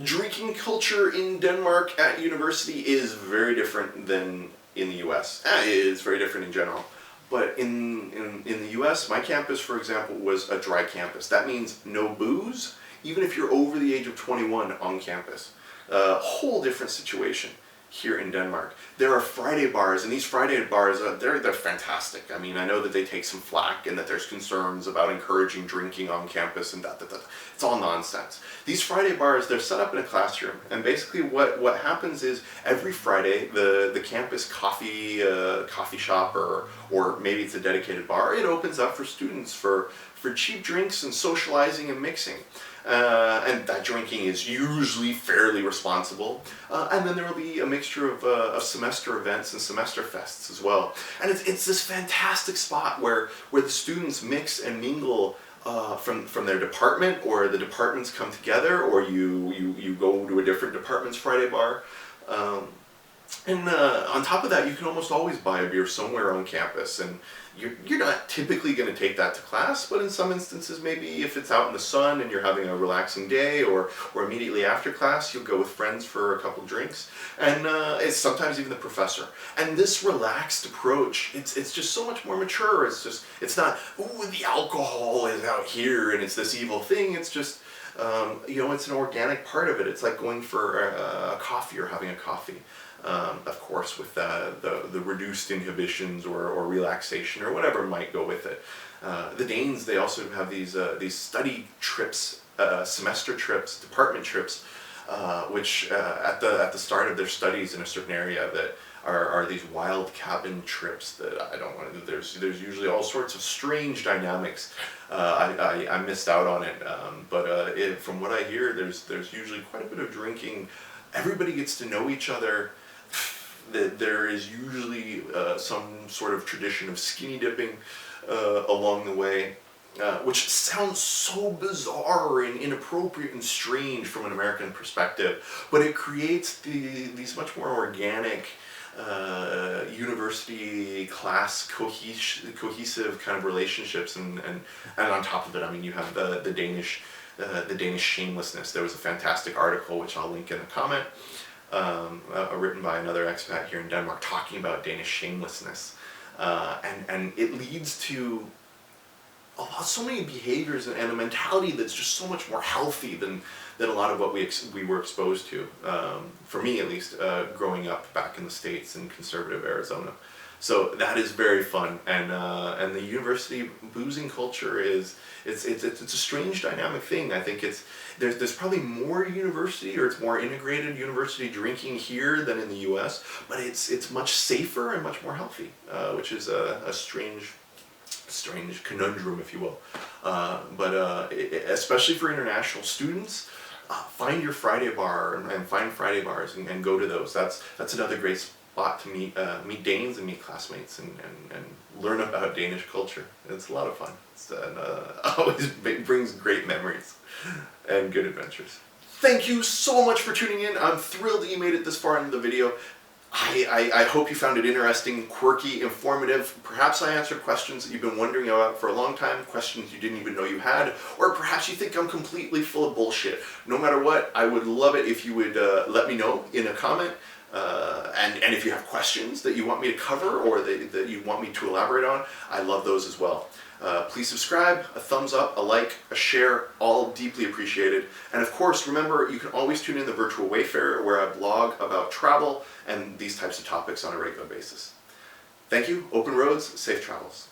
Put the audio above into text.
Drinking culture in Denmark at university is very different than in the US. It is very different in general. But in the US, my campus, for example, was a dry campus. That means no booze, even if you're over the age of 21 on campus. A whole different situation here in Denmark. There are Friday bars, and these Friday bars, they're fantastic. I mean, I know that they take some flack and that there's concerns about encouraging drinking on campus and that. It's all nonsense. These Friday bars, they're set up in a classroom, and basically what happens is every Friday, the campus coffee shop, or maybe it's a dedicated bar, it opens up for students for cheap drinks and socializing and mixing. And that drinking is usually fairly responsible. And then there will be a mixture of semester events and semester fests as well. And it's this fantastic spot where the students mix and mingle from their department, or the departments come together, or you go to a different department's Friday bar. And on top of that, you can almost always buy a beer somewhere on campus, and you're not typically going to take that to class, but in some instances, maybe if it's out in the sun and you're having a relaxing day, or immediately after class, you'll go with friends for a couple drinks, and it's sometimes even the professor. And this relaxed approach, it's just so much more mature. It's not, ooh, the alcohol is out here and it's this evil thing. It's just, it's an organic part of it. It's like going for a coffee or having a coffee. Of course, with the reduced inhibitions or relaxation or whatever might go with it. The Danes, they also have these study trips, semester trips, department trips, which at the start of their studies in a certain area that are these wild cabin trips that I don't want to do. There's usually all sorts of strange dynamics. I missed out on it, but from what I hear, there's usually quite a bit of drinking. Everybody gets to know each other. There is usually some sort of tradition of skinny dipping along the way, which sounds so bizarre and inappropriate and strange from an American perspective, but it creates these much more organic university class cohesive kind of relationships, and on top of it, I mean, you have the Danish shamelessness. There was a fantastic article which I'll link in the comment, written by another expat here in Denmark, talking about Danish shamelessness, and it leads to so many behaviors and a mentality that's just so much more healthy than a lot of what we were exposed to. For me, at least, growing up back in the States in conservative Arizona. So that is very fun, and the university boozing culture it's a strange dynamic thing. I think there's probably more university, or it's more integrated university drinking here than in the U.S., but it's much safer and much more healthy, which is a strange conundrum, if you will. But especially for international students, find your Friday bar and find Friday bars and go to those. That's another great spot to meet Danes and meet classmates and learn about Danish culture. It's a lot of fun. It's always brings great memories and good adventures. Thank you so much for tuning in. I'm thrilled that you made it this far into the video. I hope you found it interesting, quirky, informative. Perhaps I answered questions that you've been wondering about for a long time, questions you didn't even know you had, or perhaps you think I'm completely full of bullshit. No matter what, I would love it if you would let me know in a comment. And if you have questions that you want me to cover or that you want me to elaborate on, I love those as well. Please subscribe, a thumbs up, a like, a share, all deeply appreciated. And of course, remember, you can always tune in the Virtual Wayfarer, where I blog about travel and these types of topics on a regular basis. Thank you, open roads, safe travels.